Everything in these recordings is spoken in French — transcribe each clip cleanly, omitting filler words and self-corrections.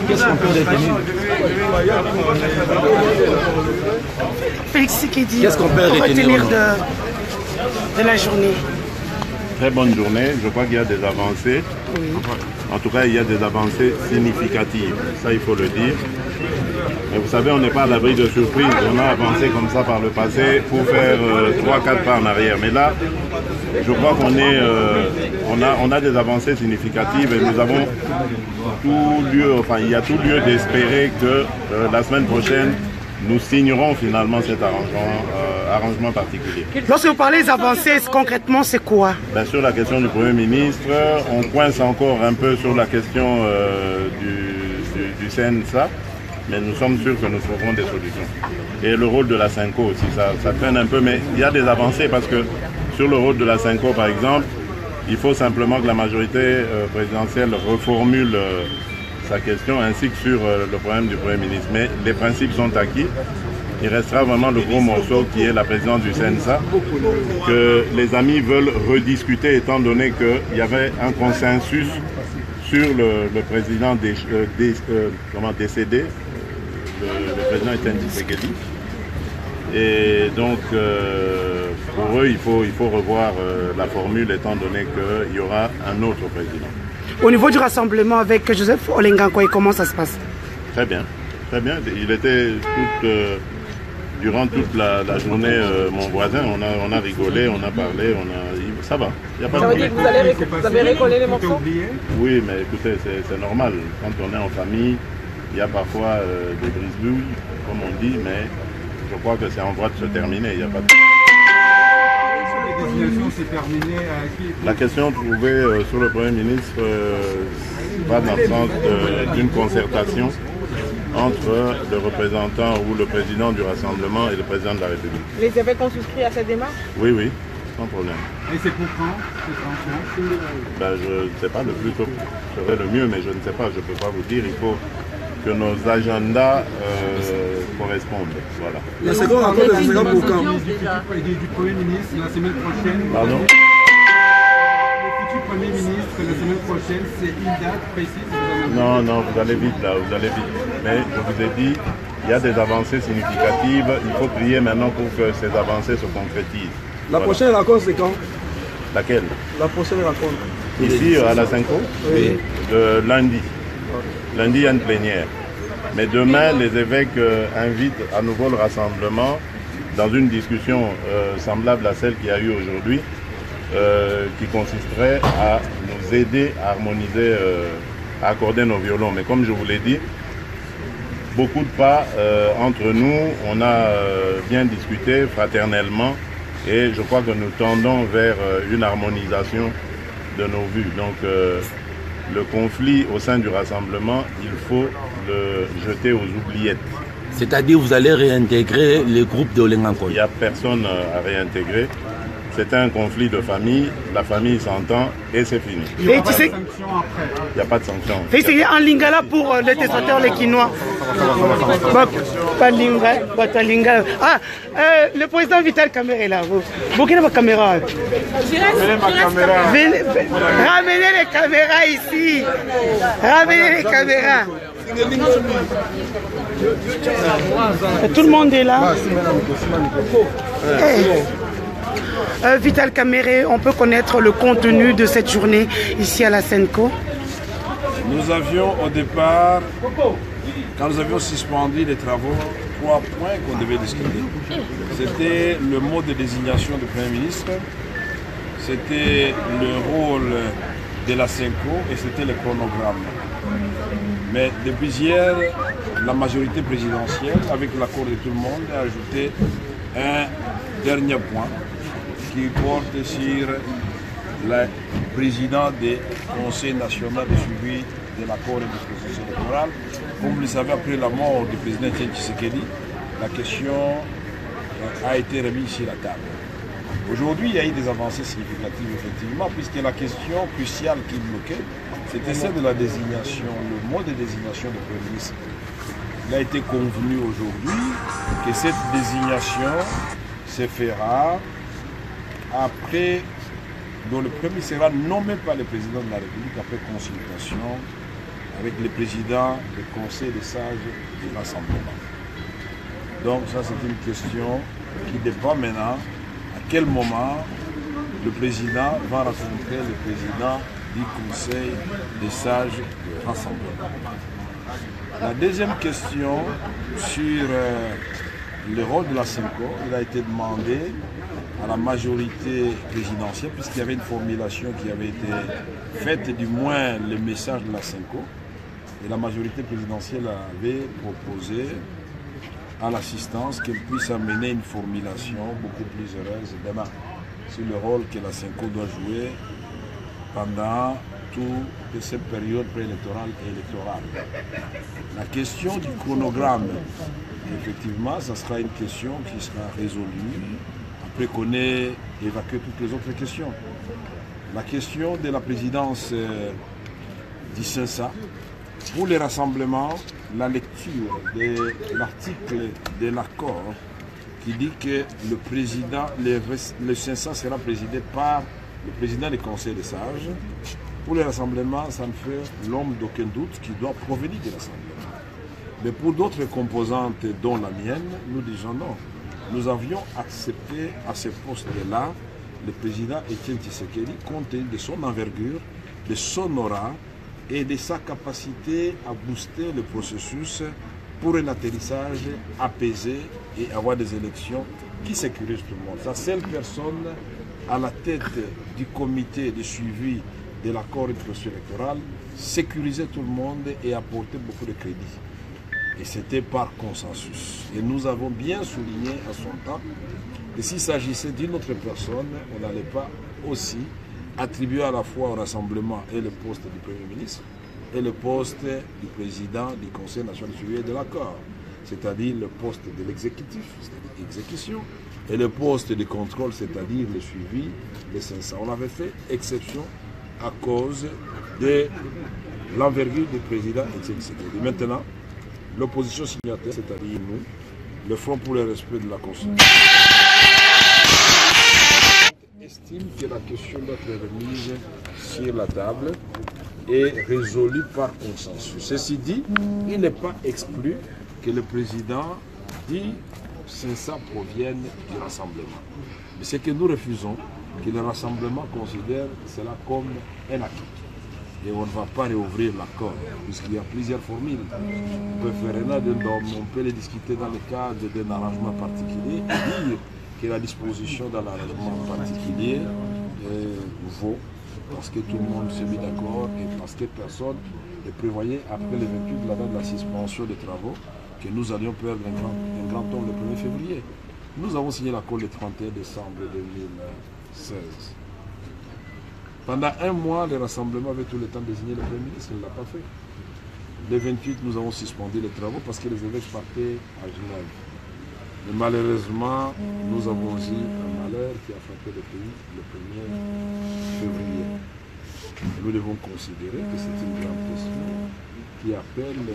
Qu'est-ce qu'on peut retenir? Félix Tshisekedi, qu'est-ce qu'on peut retenir de la journée? Très bonne journée, je crois qu'il y a des avancées. Oui. En tout cas, il y a des avancées significatives, ça il faut le dire. Mais vous savez, on n'est pas à l'abri de surprises. On a avancé comme ça par le passé pour faire 3-4 pas en arrière. Mais là, je crois qu'on est, on a des avancées significatives et nous avons tout lieu, enfin il y a tout lieu d'espérer que la semaine prochaine, nous signerons finalement cet arrangement particulier. Lorsque vous parlez des avancées, concrètement, c'est quoi? Bien sûr, la question du Premier ministre, on coince encore un peu sur la question du CNSA, mais nous sommes sûrs que nous trouverons des solutions. Et le rôle de la SENCO aussi, ça traîne un peu, mais il y a des avancées parce que sur le rôle de la SENCO, par exemple, il faut simplement que la majorité présidentielle reformule sa question, ainsi que sur le problème du Premier ministre. Mais les principes sont acquis. Il restera vraiment le gros morceau qui est la présidence du CNSA, que les amis veulent rediscuter étant donné qu'il y avait un consensus sur le président décédé, le président Etienne Tshisekedi. Et donc, pour eux, il faut revoir la formule étant donné qu'il y aura un autre président. Au niveau du rassemblement avec Joseph Olengankoy, comment ça se passe? Très bien, très bien. Il était durant toute la journée mon voisin. On a rigolé, on a parlé, ça va. Y a pas de problème. Vous avez récollé les morceaux? Oui, mais écoutez, c'est normal. Quand on est en famille, il y a parfois des brise-bouilles, comme on dit, mais je crois que c'est en voie de se terminer. Il n'y a pas de... La question trouvée sur le Premier ministre va dans le sens d'une concertation entre le représentant ou le président du Rassemblement et le président de la République. Les évêques ont souscrit à cette démarche? Oui, oui, sans problème. Et c'est pour quand cette rencontre? Je ne sais pas, le plus tôt serait le mieux, mais je ne sais pas, je ne peux pas vous dire. Il faut que nos agendas correspondent. Voilà. La seconde rencontre, c'est pour quand? Du Premier ministre la semaine prochaine. Pardon? Le futur Premier ministre la semaine prochaine, c'est une date précise? Non, vous allez vite là, vous allez vite. Mais je vous ai dit, il y a des avancées significatives. Il faut prier maintenant pour que ces avancées se concrétisent. La prochaine rencontre, c'est quand? Laquelle? La prochaine rencontre. Ici, à la Senco? Oui. Lundi. Lundi, il y a une plénière. Mais demain, les évêques invitent à nouveau le rassemblement dans une discussion semblable à celle qu'il y a eu aujourd'hui, qui consisterait à nous aider à harmoniser, à accorder nos violons. Mais comme je vous l'ai dit, beaucoup de pas entre nous, on a bien discuté fraternellement et je crois que nous tendons vers une harmonisation de nos vues. Donc, le conflit au sein du rassemblement, il faut le jeter aux oubliettes. C'est-à-dire vous allez réintégrer le groupe de Olengankoy? Il n'y a personne à réintégrer. C'est un conflit de famille, la famille s'entend et c'est fini. Il n'y a pas de sanctions après. Il n'y a pas de sanctions. C'est en lingala pour les téléspectateurs les Quinois. Ah, le président Vital Kamerhe est là. Vous avez ma caméra. Ramenez les caméras ici. Ramenez les caméras. Tout le monde est là. Vital Kamerhe, on peut connaître le contenu de cette journée ici à la Senco? Nous avions au départ, quand nous avions suspendu les travaux, 3 points qu'on devait discuter. C'était le mode de désignation du Premier ministre, c'était le rôle de la Senco et c'était le chronogramme. Mais depuis hier, la majorité présidentielle, avec l'accord de tout le monde, a ajouté un dernier point qui porte sur le président du Conseil national de suivi de l'accord et du processus électoral. Comme vous le savez, après la mort du président Etienne Tshisekedi, la question a été remise sur la table. Aujourd'hui, il y a eu des avancées significatives, effectivement, puisque la question cruciale qui bloquait, c'était celle de la désignation, le mode de désignation du Premier ministre. il a été convenu aujourd'hui que cette désignation se fera après, dont le premier sera nommé par le président de la République après consultation avec le président du Conseil des sages du Rassemblement. Donc ça c'est une question qui dépend maintenant à quel moment le président va rencontrer le président du Conseil des sages du Rassemblement. La deuxième question sur le rôle de la SENCO, il a été demandé à la majorité présidentielle, puisqu'il y avait une formulation qui avait été faite, du moins le message de la SENCO, et la majorité présidentielle avait proposé à l'assistance qu'elle puisse amener une formulation beaucoup plus heureuse demain sur le rôle que la SENCO doit jouer pendant toute cette période préélectorale et électorale. La question du chronogramme, effectivement, ça sera une question qui sera résolue après qu'on ait évacué toutes les autres questions. La question de la présidence du CENSA, pour les rassemblements, la lecture de l'article de l'accord qui dit que le président, le CENSA sera présidé par le président du Conseil des sages. Pour les rassemblements, ça ne fait l'homme d'aucun doute qui doit provenir de l'Assemblée. Mais pour d'autres composantes, dont la mienne, nous disons non. Nous avions accepté à ce poste-là le président Étienne Tshisekedi compte tenu de son envergure, de son aura et de sa capacité à booster le processus pour un atterrissage apaisé et avoir des élections qui sécurisent tout le monde. La seule personne à la tête du comité de suivi de l'accord et du processus électoral sécurisait tout le monde et apportait beaucoup de crédit. Et c'était par consensus. Et nous avons bien souligné à son temps que s'il s'agissait d'une autre personne, on n'allait pas aussi attribuer à la fois au Rassemblement et le poste du Premier ministre et le poste du président du Conseil national de suivi de l'accord, c'est-à-dire le poste de l'exécutif, c'est-à-dire l'exécution, et le poste de contrôle, c'est-à-dire le suivi des 500. On avait fait exception à cause de l'envergure du président Étienne Tshisekedi. Maintenant, l'opposition signataire, c'est-à-dire nous, le Front pour le respect de la Constitution, estime que la question doit être remise sur la table et résolue par consensus. Ceci dit, il n'est pas exclu que le président dit CENSA provienne du Rassemblement. Mais ce que nous refusons, que le Rassemblement considère cela comme un acquis. Et on ne va pas réouvrir l'accord, puisqu'il y a plusieurs formules. On peut faire un addendum, on peut les discuter dans le cadre d'un arrangement particulier, et dire que la disposition dans l'arrangement particulier vaut, parce que tout le monde s'est mis d'accord et parce que personne ne prévoyait, après le 28 de la date de la suspension des travaux, que nous allions perdre un grand temps le 1er février. Nous avons signé l'accord le 31 décembre 2016. Pendant un mois, le Rassemblement avait tout le temps de désigner le Premier ministre, il ne l'a pas fait. Le 28, nous avons suspendu les travaux parce que les évêques partaient à Genève. Mais malheureusement, nous avons eu un malheur qui a frappé le pays le 1er février. Et nous devons considérer que c'est une grande question qui appelle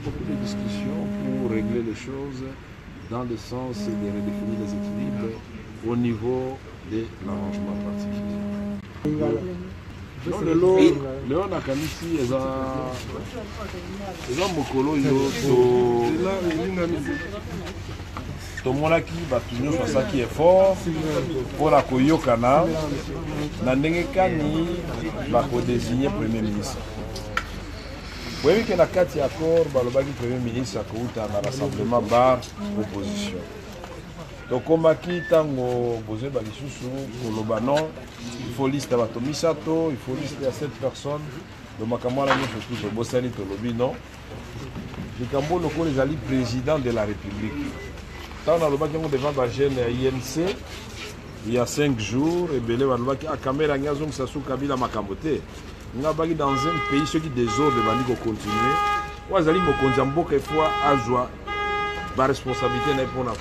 beaucoup de discussions pour régler les choses dans le sens de redéfinir les équilibres au niveau de l'arrangement particulier. Leo nakanisi eza mokolo yo tomonaki bato nyonso basaki effort mpona koyokana na ndenge kani bakodésigne Premier ministre. Boyebi ke na kati ya accord balobaki Premier ministre akouta na rassemblement bar opposition. tokomaki ntango bozwi balisusu koloba non, il faut liste ya bato misato, il faut liste ya 7 personnes. Do makambo wana nyonso tu tobosani tolobi non. Likambo lokola ezali président de la République. Ntango nalobaki yango devant bagene ya INC il y a 5 jours, ebele balobaki akamera ngi azongisa su Kabila makambo te. Nga baki dans un pays soki désordre bandi kocontinue oyo azali mokonzi ya mboka efo azwa baresponsabilité na ye mpona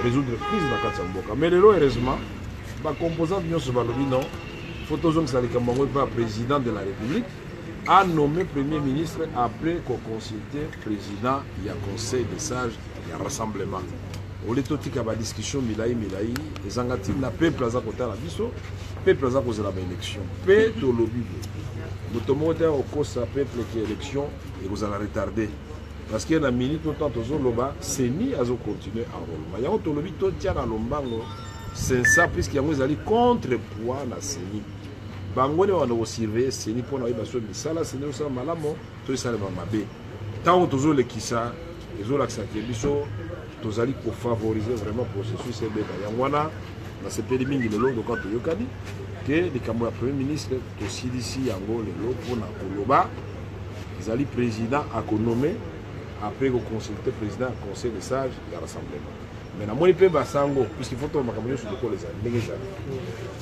résoudre crise na kati ya mboka. Mais lelo heureusement bacomposante nyonso balobi non, faut tozongisa likambo yango epa président de la République a nommé Premier ministre après qu'on consulte président, il y a conseil des sages, il y a rassemblement. Au lieu de discussion, Milaï, les Angatines, le peuple a côté la biso, le peuple a causé l'élection. Le peuple a lobby. Nous sommes au cause du peuple qui est élection et vous allez retarder. Parce qu'il y a une minute, nous avons c'est ni à continuer à rôle. Il y a un lobby qui tient à l'ombango, c'est ça, puisqu'il y a un contre-poids dans CENI. Bango ne wana surveiller CENI pour naïba so misala CENI osala malamo to isala mabe. Tant tozo le kisa, ezo laksa kebiso tozali pour favoriser vraiment processus ebeka. Yangwana na sepeli mingi le long de quand yokani que les Cameroun premier ministre to sidisi yango le lo pour na koloba ezali président a nommé après qu'on consulte président conseil des sages et rassemblement. Mais na moni pe basango puisqu'il faut to makambo sur le les ndenge za.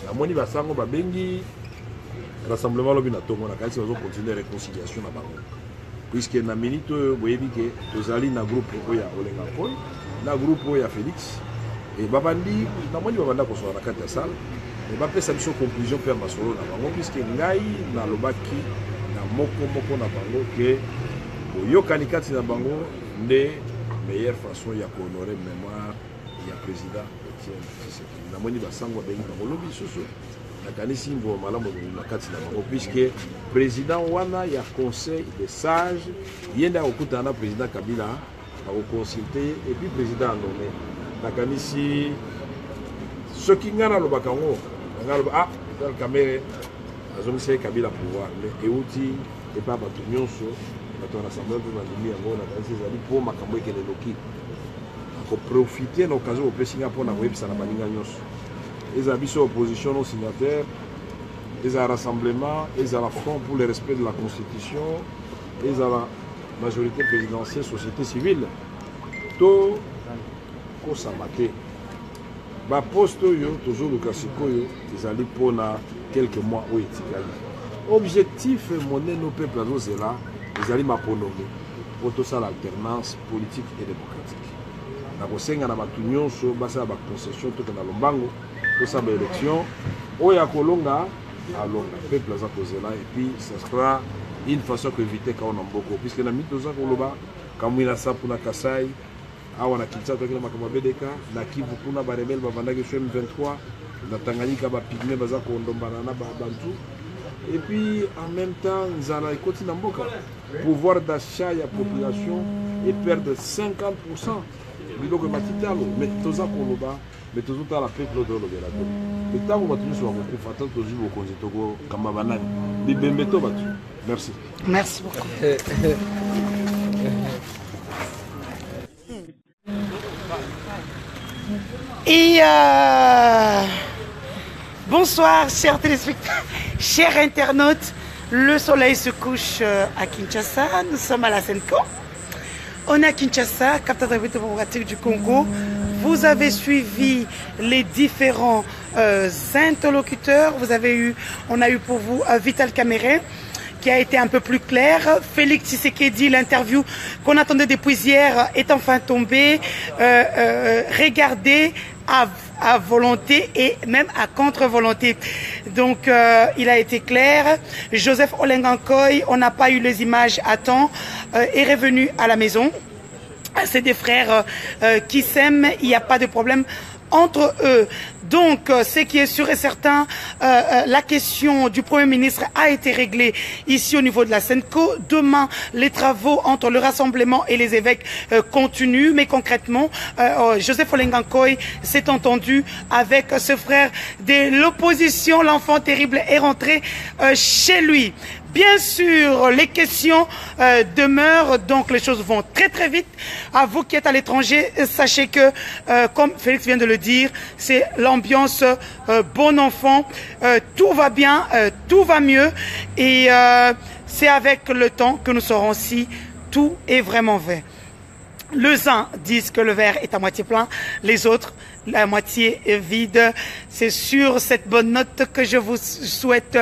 Na moni basango babengi rassemblement lobi na tongo na kasi bazo continuer réconciliation na bango puisque na minute boyebi ke tozali na groupe oya Olenga Koy na groupe oya Félix et babandi na moni babanda ko so na kati ya salle et ba pesa biso conclusion per masolo na bango puisque ngai na lobaki na moko na bango ke boyokani kati na bango nde meilleure façon ya ko honorer mémoire ya président Etienne Tshisekedi na moni basango bengi bango lobi soso nakanisi mbo malamu na kati na bango puisque président wana ya conseil des sages yenda okutana président Kabila a consulter et puis président a nommé nakanisi ce qui ngana lo bakango ngalo ah dans caméra azomisa Kabila pouvoir mais euti et pas bato nyonso bato na assemblée de bandimi yango nakanisi zali pour makambo ekele loki ko profiter na occasion au presinga pour na websa na baninga nyonso. Ils habitent sur opposition aux signataires, ils ont un rassemblement, ils ont la front pour le respect de la Constitution, ils ont la majorité présidentielle, société civile. Tout ça maté. Ba poste yo toujours le classico yo, ils allaient pour quelques mois au Etikali. Objectif monnaie nos peuples à là, ils allaient m'apponomer pour tout ça l'alternance politique et démocratique. Na kosenga na batunyo so basa ba concession tout na lombango. Pour sa élection, au Yakolonga, alors le peuple a posé là, et puis ça sera une façon d'éviter qu'on a beaucoup. Puisque la mythe de Zakoloba, quand il a ça pour la Kassai, on a quitté avec la Makamabedeka, la Kivu pour la Baremel, Bavanda qui M23, la Tanganyika, Pygmé, Bazako, Ndombanana, Bantu. Et puis en même temps, ils ont écouté Namboka. Pouvoir d'achat, il y a population et perdre 50%. Donc, mais tout ça pour le bas. Mais toujours à la peuple de l'Obérateur. Et tant que vous sur votre confatant, toujours au Konzitogo, Kamabanani. Bibembeto battu. Merci. Merci beaucoup. Et bonsoir, chers téléspectateurs, chers internautes. Le soleil se couche à Kinshasa. Nous sommes à la Senko. On est à Kinshasa, capitale démocratique du Congo. Vous avez suivi les différents interlocuteurs. On a eu pour vous Vital Kamerhe qui a été un peu plus clair. Félix Tshisekedi, l'interview qu'on attendait depuis hier est enfin tombée. Regardez à volonté et même à contre-volonté. Donc il a été clair. Joseph Olenga Koy, on n'a pas eu les images à temps, est revenu à la maison. C'est des frères qui s'aiment, il n'y a pas de problème entre eux. Donc, ce qui est sûr et certain, la question du Premier ministre a été réglée ici au niveau de la Senko. Demain, les travaux entre le rassemblement et les évêques continuent. Mais concrètement, Joseph Olenga Koy s'est entendu avec ce frère de l'opposition. L'enfant terrible est rentré chez lui. Bien sûr, les questions demeurent, donc les choses vont très très vite. À vous qui êtes à l'étranger, sachez que, comme Félix vient de le dire, c'est l'ambiance bon enfant, tout va bien, tout va mieux, et c'est avec le temps que nous saurons si tout est vraiment vrai. Les uns disent que le verre est à moitié plein, les autres la moitié est vide. C'est sur cette bonne note que je vous souhaite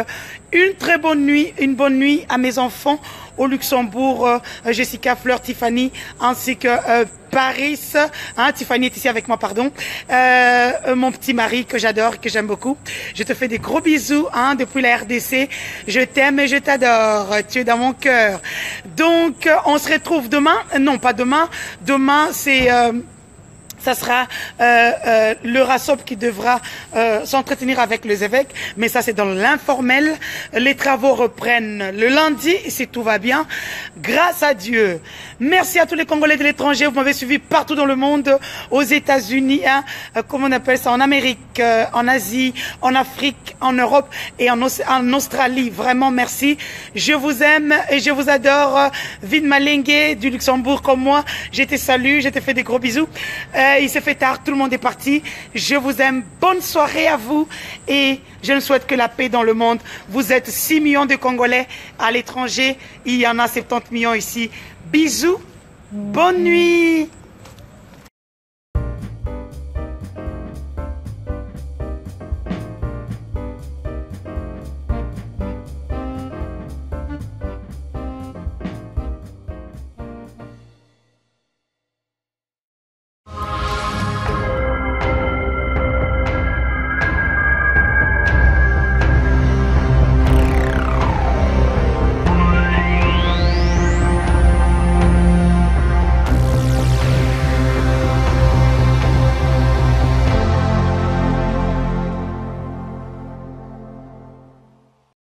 une très bonne nuit à mes enfants au Luxembourg, Jessica, Fleur, Tiffany, ainsi que Paris, hein, Tiffany est ici avec moi, pardon, mon petit mari que j'adore, que j'aime beaucoup. Je te fais des gros bisous, hein, depuis la RDC. Je t'aime et je t'adore. Tu es dans mon cœur. Donc, on se retrouve demain. Non, pas demain. Demain, c'est... ça sera le RASOP qui devra s'entretenir avec les évêques, mais ça c'est dans l'informel. Les travaux reprennent le lundi, si tout va bien, grâce à Dieu. Merci à tous les Congolais de l'étranger, vous m'avez suivi partout dans le monde, aux États-Unis, hein, comment on appelle ça, en Amérique, en Asie, en Afrique, en Europe et en Australie. Vraiment merci, je vous aime et je vous adore. Vin Malengue du Luxembourg comme moi, je te salue, je te fais des gros bisous. Il s'est fait tard, tout le monde est parti. Je vous aime. Bonne soirée à vous et je ne souhaite que la paix dans le monde. Vous êtes 6 millions de Congolais à l'étranger. Il y en a 70 millions ici. Bisous. Bonne nuit.